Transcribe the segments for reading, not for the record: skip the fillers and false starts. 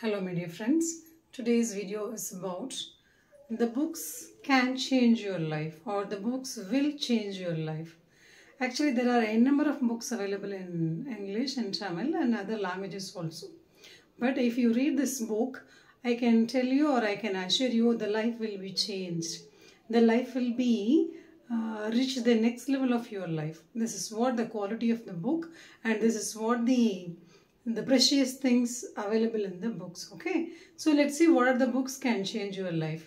Hello my dear friends, today's video is about the books can change your life or the books will change your life. Actually there are a number of books available in English and Tamil and other languages also. But if you read this book, I can tell you or I can assure you the life will be changed. The life will be reach the next level of your life. This is what the quality of the book and this is what the precious things available in the books. Okay, so let's see what are the books can change your life.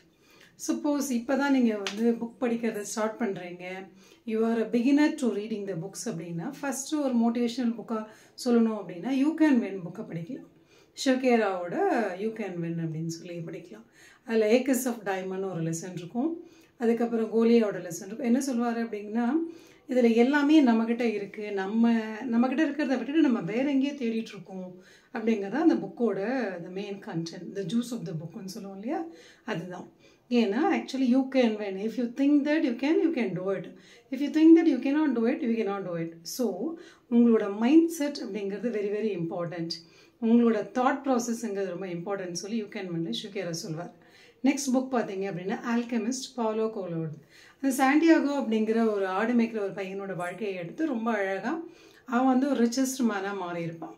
Suppose இப்பதான் நீங்க வந்து book படிக்கிறத start பண்றீங்க, you are a beginner to reading the books அப்படினா first ஒரு motivational book சொல்லணும் அப்படினா you can win book படிக்கலாம். ஷோகேராவோட you can win அப்படினு சொல்லி படிக்கலாம். அதுல ஏக்கஸ் ஆஃப் டைமண்ட் ஒரு லெசன் இருக்கும், அதுக்கு அப்புறம் கோலியாவோட லெசன் இருக்கும். என்ன சொல்வாரு அப்படினா இதுல எல்லாமே நம்மகிட்ட இருக்கு, நம்மகிட்ட இருக்கிறத விட்டுட்டு நம்ம வேற எங்கேயே தேடிட்டு இருக்கோம் அப்படிங்கறத அந்த புக்கோட the main content, the juice of the book ன்னு சொல்லுவோம் இல்லையா, அதுதான். ஏன்னா actually you can win. If you think that you can do it. If you think that you cannot do it, you cannot do it. So உங்களோட mind set அப்படிங்கிறது very very important. உங்களோட thought processங்கிறது ரொம்ப important சொல்லி you can win ஷுகேரா சொல்வார். Next book பார்த்தீங்க அப்படின்னா alchemist பாலோ கோலோடு. அந்த Santiago அப்படிங்கிற ஒரு ஆடு மேய்க்கிற ஒரு பையனோட வாழ்க்கையை எடுத்து ரொம்ப அழகாக அவன் வந்து ஒரு ரிச்சஸ்ட் மேனாக மாறி இருப்பான்.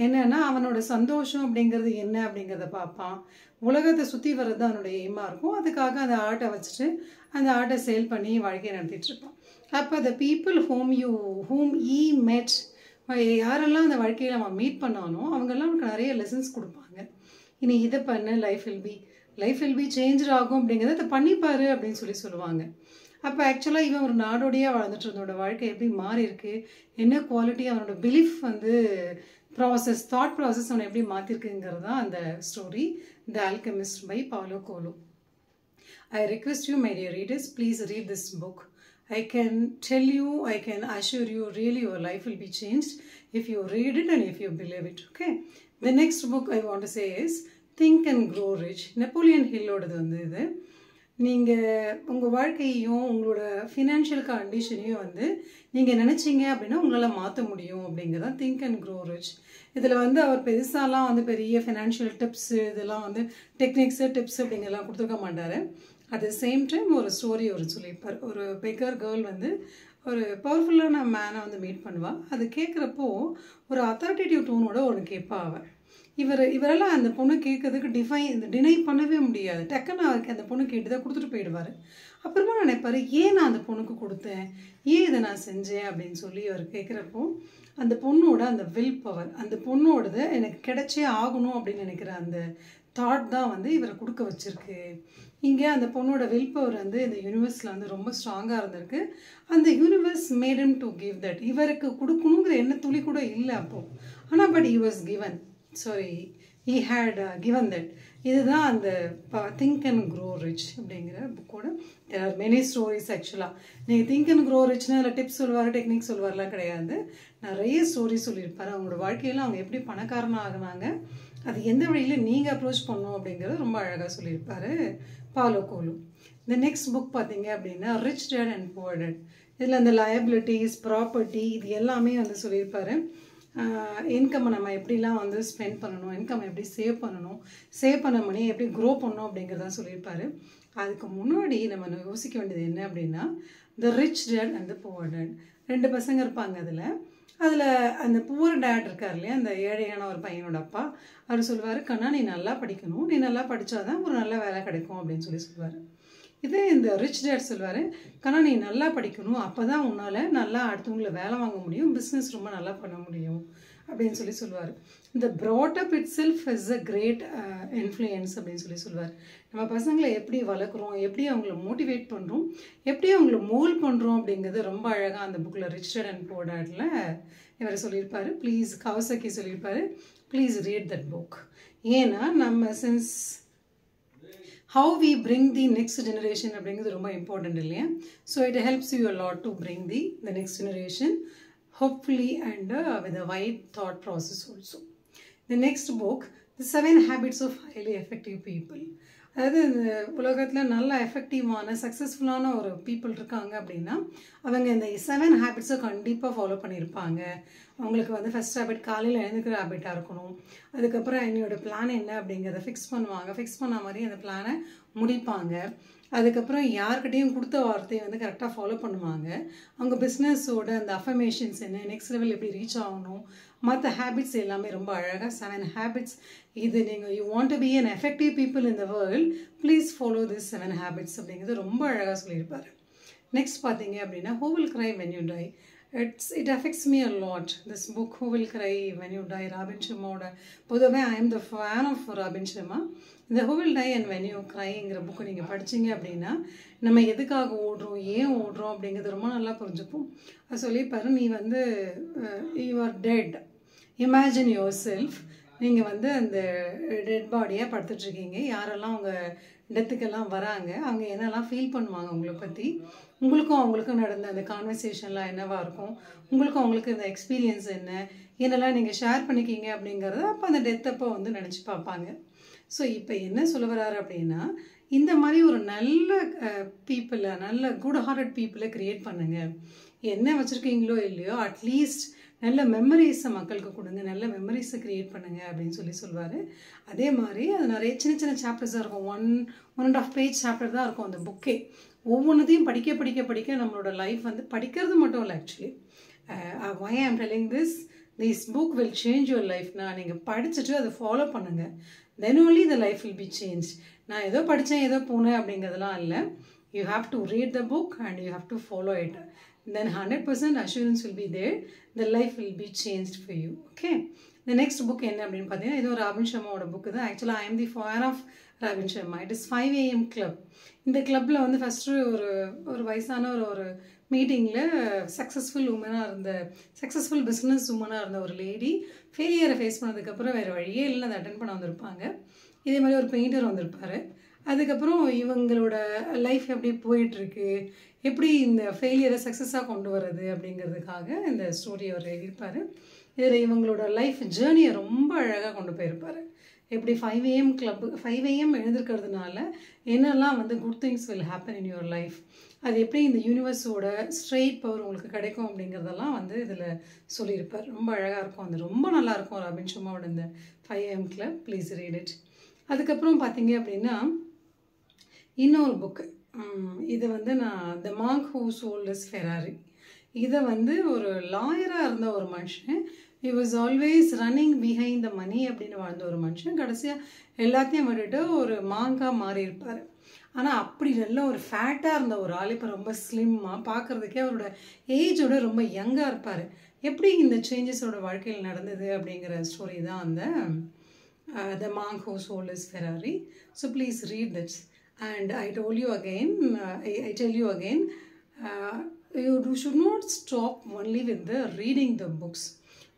என்னன்னா அவனோட சந்தோஷம் அப்படிங்கிறது என்ன அப்படிங்கிறத பார்ப்பான். உலகத்தை சுற்றி வர்றது அவனோட எய்மாக இருக்கும். அதுக்காக அந்த ஆட்டை வச்சுட்டு அந்த ஆட்டை சேல் பண்ணி வாழ்க்கையை நடத்திட்டு இருப்பான். அப்போ the people whom he met, யாரெல்லாம் அந்த வாழ்க்கையில் அவன் மீட் பண்ணானோ அவங்கெல்லாம் அவனுக்கு நிறைய லெசன்ஸ் கொடுப்பாங்க. இனி இதை பண்ண லைஃப் வில் பி சேஞ்ச் ஆகும் அப்படிங்கிறத இதை பண்ணிப்பாரு அப்படின்னு சொல்லுவாங்க. அப்போ ஆக்சுவலாக இவன் ஒரு நாடோடையாக வாழ்ந்துட்டு இருந்தோட வாழ்க்கை எப்படி மாறி இருக்கு, என்ன குவாலிட்டி, அவனோட பிலீஃப் வந்து தாட் ப்ராசஸ் அவனை எப்படி மாற்றிருக்குங்கிறது தான் அந்த story the alchemist by Paulo Coelho. I request you, my dear readers, please read this book. I can tell you, I can assure you, really your life will be changed if you read it and if you believe it. Okay. The next book I want to say is Think and Grow Rich. Napoleon ஹில்லோடது வந்து இது. நீங்கள் உங்கள் வாழ்க்கையையும் உங்களோட financial கண்டிஷனையும் வந்து நீங்கள் நினச்சிங்க அப்படின்னா உங்களால் மாற்ற முடியும் அப்படிங்கிறதான் திங்க் அண்ட் க்ரோ ரிச். இதில் வந்து அவர் பெருசாலாம் வந்து பெரிய ஃபினான்ஷியல் டிப்ஸு இதெல்லாம் வந்து டெக்னிக்ஸு டிப்ஸ் அப்படிங்கிறலாம் கொடுத்துருக்க மாட்டார். அட் த சேம் டைம் ஒரு ஸ்டோரி ஒரு சொல்லியிருப்பார். ஒரு பெக்கர் கேர்ள் வந்து ஒரு பவர்ஃபுல்லான மேனை வந்து மீட் பண்ணுவாள். அது கேட்குறப்போ ஒரு அத்தாரிட்டேட்டிவ் டோனோட ஒன்று கேட்பா அவள். இவரெல்லாம் அந்த பொண்ணு கேட்கறதுக்கு டினை பண்ணவே முடியாது. டக்குன்னு அவருக்கு அந்த பொண்ணு கேட்டு தான் கொடுத்துட்டு போயிடுவார். அப்புறமா நினைப்பாரு, ஏன் நான் அந்த பொண்ணுக்கு கொடுத்தேன், ஏன் இதை நான் செஞ்சேன் அப்படின்னு சொல்லி அவர் கேட்குறப்போ அந்த பொண்ணோட அந்த வில் பவர், அந்த பொண்ணோடது எனக்கு கிடைச்சே ஆகணும் அப்படின்னு நினைக்கிற அந்த தாட் தான் வந்து இவரை கொடுக்க வச்சிருக்கு. இங்கே அந்த பொண்ணோட வில் பவர் வந்து இந்த யூனிவர்ஸில் வந்து ரொம்ப ஸ்ட்ராங்காக இருந்திருக்கு. அந்த universe mat him to give that. இவருக்கு கொடுக்கணுங்கிற என்ன துளி கூட இல்லை அப்போது. ஆனால் but he was given. he had given that. இதுதான் அந்த திங்க் அண்ட் க்ரோ ரிச் அப்படிங்கிற புக்கோட there are many stories ஆக்சுவலாக. நீங்கள் திங்க் அண்ட் க்ரோ ரிச்னா அதில் டிப்ஸ் சொல்லுவார், டெக்னிக் சொல்லுவார்லாம் கிடையாது. நிறைய ஸ்டோரி சொல்லியிருப்பார். அவங்களோட வாழ்க்கையில் அவங்க எப்படி பணக்காரனாக ஆகினாங்க, அது எந்த வழியில் நீங்கள் அப்ரோச் பண்ணணும் அப்படிங்கிறத ரொம்ப அழகாக சொல்லியிருப்பார் பாலோ கோலோ. இந்த நெக்ஸ்ட் புக் பார்த்தீங்க அப்படின்னா rich dad and poor dad. இதில் அந்த லயபிலிட்டிஸ், ப்ராப்பர்ட்டி இது எல்லாமே வந்து சொல்லியிருப்பார். இன்கம்மை நம்ம எப்படிலாம் வந்து ஸ்பெண்ட் பண்ணணும், இன்கம் எப்படி சேவ் பண்ண மணி எப்படி க்ரோ பண்ணணும் அப்படிங்கிறதான் சொல்லியிருப்பார். அதுக்கு முன்னாடி நம்ம யோசிக்க வேண்டியது என்ன அப்படின்னா the rich dad and the poor dad. 2 பசங்க இருப்பாங்க. அதில் அந்த புவர் டேட் இருக்கார் இல்லையா, அந்த ஏழையான ஒரு பையனோட அப்பா, அவர் சொல்லுவார், கண்ணா நீ நல்லா படிக்கணும், நீ நல்லா படித்தாதான் ஒரு நல்ல வேலை கிடைக்கும் அப்படின்னு சொல்லுவார். இதே இந்த ரிச் டேட் சொல்லுவார், கண்ணா நீ நல்லா படிக்கணும், அப்போ தான் உன்னால் நல்லா அடுத்தவங்களை வேலை வாங்க முடியும், பிஸ்னஸ் ரொம்ப நல்லா பண்ண முடியும் அப்படின்னு சொல்லுவார். இந்த brought up itself is a great influence அப்படின்னு சொல்லுவார். நம்ம பசங்களை எப்படி வளர்க்குறோம், எப்படி அவங்கள மோட்டிவேட் பண்ணுறோம், எப்படி அவங்கள மோல்ட் பண்ணுறோம் அப்படிங்கிறது ரொம்ப அழகாக அந்த புக்கில் ரிச் டேட் அண்ட் புவர் டேட்ல இவர் சொல்லியிருப்பார். ப்ளீஸ் கவசக்கி சொல்லியிருப்பார், ப்ளீஸ் ரீட் தட் புக். ஏன்னா நம்ம since how we bring the next generation அப்படிங்கிறது ரொம்ப இம்பார்ட்டன்ட் இல்லையா. So it helps you a lot to bring the next generation hopefully and with a wide thought process also. The next book, The 7 Habits of Highly Effective People. அதாவது இந்த உலகத்தில் நல்ல எஃபெக்டிவான சக்ஸஸ்ஃபுல்லான ஒரு people இருக்காங்க அப்படின்னா அவங்க இந்த 7 ஹேபிட்ஸை கண்டிப்பாக ஃபாலோ பண்ணியிருப்பாங்க. அவங்களுக்கு வந்து ஃபர்ஸ்ட் ஹேபிட் காலையில் எழுந்துக்கிற ஹேபிட்டாக இருக்கணும். அதுக்கப்புறம் என்னோட பிளான் என்ன அப்படிங்கிறத ஃபிக்ஸ் பண்ணுவாங்க. ஃபிக்ஸ் பண்ண மாதிரி அந்த பிளானை முடிப்பாங்க. அதுக்கப்புறம் யார்கிட்டையும் கொடுத்த வார்த்தையை வந்து கரெக்டாக ஃபாலோ பண்ணுவாங்க. அவங்க பிஸ்னஸோட அந்த அஃபர்மேஷன்ஸ் என்ன, நெக்ஸ்ட் லெவல் எப்படி ரீச் ஆகணும், மற்ற ஹேபிட்ஸ் எல்லாமே ரொம்ப அழகாக 7 ஹேபிட்ஸ். இது நீங்கள் you want to be an effective people in the world, please follow this 7 habits அப்படிங்கிறது ரொம்ப அழகாக சொல்லியிருப்பார். நெக்ஸ்ட் பார்த்தீங்க அப்படின்னா Who Will Cry When You Die. It affects me a lot. This book, Who Will Cry When You Die, Robin Sharma. பொதுவாக I am the fan of Robin Sharma. இந்த Who Will Die and When You Cryங்கிற book நீங்கள் படிச்சிங்க அப்படின்னா நம்ம எதுக்காக ஓடுறோம், ஏன் ஓடுறோம் அப்படிங்கிறது ரொம்ப நல்லா புரிஞ்சுப்போம். அது சொல்லிப்பாரு, நீ வந்து you are dead, imagine yourself, நீங்கள் வந்து அந்த டெட் பாடியாக படுத்துட்ருக்கீங்க. யாரெல்லாம் உங்கள் டெத்துக்கெல்லாம் வராங்க, அவங்க என்னெல்லாம் ஃபீல் பண்ணுவாங்க உங்களை பற்றி, உங்களுக்கும் அவங்களுக்கும் நடந்த அந்த கான்வர்சேஷன்லாம் என்னவா இருக்கும், உங்களுக்கும் அவங்களுக்கு இந்த எக்ஸ்பீரியன்ஸ் என்ன, என்னெல்லாம் நீங்கள் ஷேர் பண்ணிக்கிங்க அப்படிங்கிறத அப்போ அந்த டெத்தப்போ வந்து நினச்சி பார்ப்பாங்க. ஸோ இப்போ என்ன சொல்ல வராரு அப்படின்னா, இந்த மாதிரி ஒரு நல்ல பீப்புளை, நல்ல குட் ஹார்ட்டட் பீப்புளை க்ரியேட் பண்ணுங்கள். என்ன வச்சுருக்கீங்களோ இல்லையோ அட்லீஸ்ட் நல்ல மெமரிஸை மக்களுக்கு கொடுங்க, நல்ல மெமரிஸை க்ரியேட் பண்ணுங்கள் அப்படின்னு சொல்லுவார். அதே மாதிரி அது நிறைய சின்ன சின்ன சாப்டர்ஸாக இருக்கும். 1.5 பேஜ் சாப்டர் தான் இருக்கும் அந்த புக்கே. ஒவ்வொன்றத்தையும் படிக்க படிக்க படிக்க நம்மளோட லைஃப் வந்து படிக்கிறது மட்டும் இல்லை. Actually why I am telling this book will change your life. நான் நீங்கள் படிச்சுட்டு அதை ஃபாலோ பண்ணுங்கள், then only the life will be changed. நான் ஏதோ படித்தேன் ஏதோ போனேன் அப்படிங்கிறதுலாம் இல்லை. You have to read the book and you have to follow it. Then 100% assurance will be there. The life will be changed for you. Okay. The next book என்ன அப்படின்னு பார்த்தீங்கன்னா, இது ஒரு ராபின் ஷர்மாவோட புக்கு தான். ஆக்சுவலாக I am the fan of robin Sharma. It is 5 AM club. இந்த கிளப்பில் வந்து ஃபஸ்ட்டு ஒரு வயசான ஒரு மீட்டிங்கில் சக்ஸஸ்ஃபுல் பிஸ்னஸ் உமனாக இருந்த ஒரு லேடி ஃபெயிலியரை ஃபேஸ் பண்ணதுக்கப்புறம் வேறு வழியே இல்லை, அதை அட்டன் பண்ண வந்திருப்பாங்க. இதே மாதிரி ஒரு பெயிண்டர் வந்திருப்பார். அதுக்கப்புறம் இவங்களோட லைஃப் எப்படி போயிட்டுருக்கு, எப்படி இந்த ஃபெயிலியரை சக்ஸஸாக கொண்டு வர்றது அப்படிங்கிறதுக்காக இந்த ஸ்டோரி அவர் எழுதியிருப்பார். இதில் இவங்களோட லைஃப் ஜேர்னியை ரொம்ப அழகாக கொண்டு போயிருப்பார். எப்படி 5 AM எழுந்திருக்கிறதுனால என்னெல்லாம் வந்து good things will happen in your life, அது எப்படி இந்த யூனிவர்ஸோட ஸ்ட்ரெயிட் பவர் உங்களுக்கு கிடைக்கும் அப்படிங்கிறதெல்லாம் வந்து இதில் சொல்லியிருப்பார். ரொம்ப அழகாக இருக்கும், அது ரொம்ப நல்லாயிருக்கும் ராபின் ஷர்மாவோட இந்த 5 AM club. Please read it. அதுக்கப்புறம் பார்த்தீங்க அப்படின்னா இன்னொரு புக்கு, இது வந்து நான் த Monk who sold his Ferrari. இதை வந்து ஒரு லாயராக இருந்த ஒரு மனுஷன், he was always running behind the money அப்படின்னு வாழ்ந்த ஒரு மனுஷன், கடைசியாக எல்லாத்தையும் விட்டுட்டு ஒரு மாங்காக மாறி இருப்பார். ஆனால் அப்படி நல்ல ஒரு ஃபேட்டாக இருந்த ஒரு ஆள் இப்போ ரொம்ப ஸ்லிம்மாக, பார்க்குறதுக்கே அவரோட ஏஜோட ரொம்ப யங்காக இருப்பார். எப்படி இந்த சேஞ்சஸோட வாழ்க்கையில் நடந்தது அப்படிங்கிற ஸ்டோரி தான் அந்த The Monk Who Sold His Ferrari. So please read this. And I told you again, I tell you again, you should not stop only with the reading the books.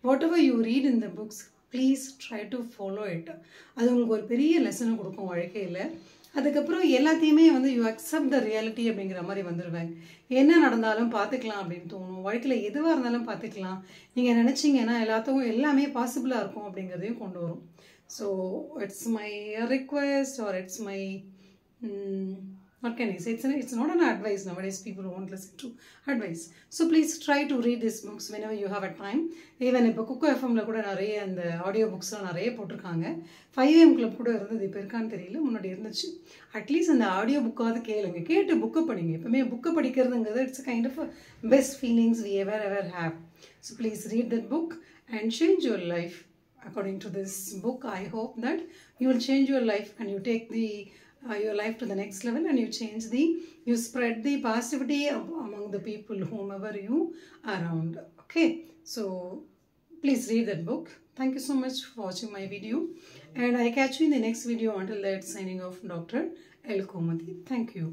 Whatever you read in the books, please try to follow it. அது உங்களுக்கு ஒரு பெரிய லெசனை கொடுக்கும் வாழ்க்கையில். அதுக்கப்புறம் எல்லாத்தையுமே வந்து யூ அக்செப்ட் த ரியாலிட்டி அப்படிங்கிற மாதிரி வந்துடுவேன். என்ன நடந்தாலும் பார்த்துக்கலாம் அப்படின்னு தோணும். வாழ்க்கையில் எதுவாக இருந்தாலும் பார்த்துக்கலாம், நீங்கள் நினச்சிங்கன்னா எல்லாமே பாசிபிளாக இருக்கும் அப்படிங்கிறதையும் கொண்டு வரும். So it's my request or it's my what can I say? It's not an advice. Nowadays people won't listen to advice. So please try to read these books whenever you have a time. Even இப்போ குக்கோ எஃப்எம்ல கூட நிறைய அந்த audio புக்ஸ்லாம் நிறைய போட்டிருக்காங்க. 5 AM club கூட இருந்தது, இப்போ இருக்கான்னு தெரியல, முன்னாடி இருந்துச்சு. அட்லீஸ்ட் அந்த ஆடியோ புக்காவது கேளுங்க, கேட்டு புக்கை படிங்க. எப்பவுமே புக்கை படிக்கிறதுங்கிறது it's kind of best feelings we ever have. So please read that book and change your life. According to this book, I hope that you will change your life and you take your life to the next level, and you spread the positivity among the people whomever you are around. Okay, so please read that book. Thank you so much for watching my video, and I catch you in the next video. Until that, signing off, Dr. L. Komati. Thank you.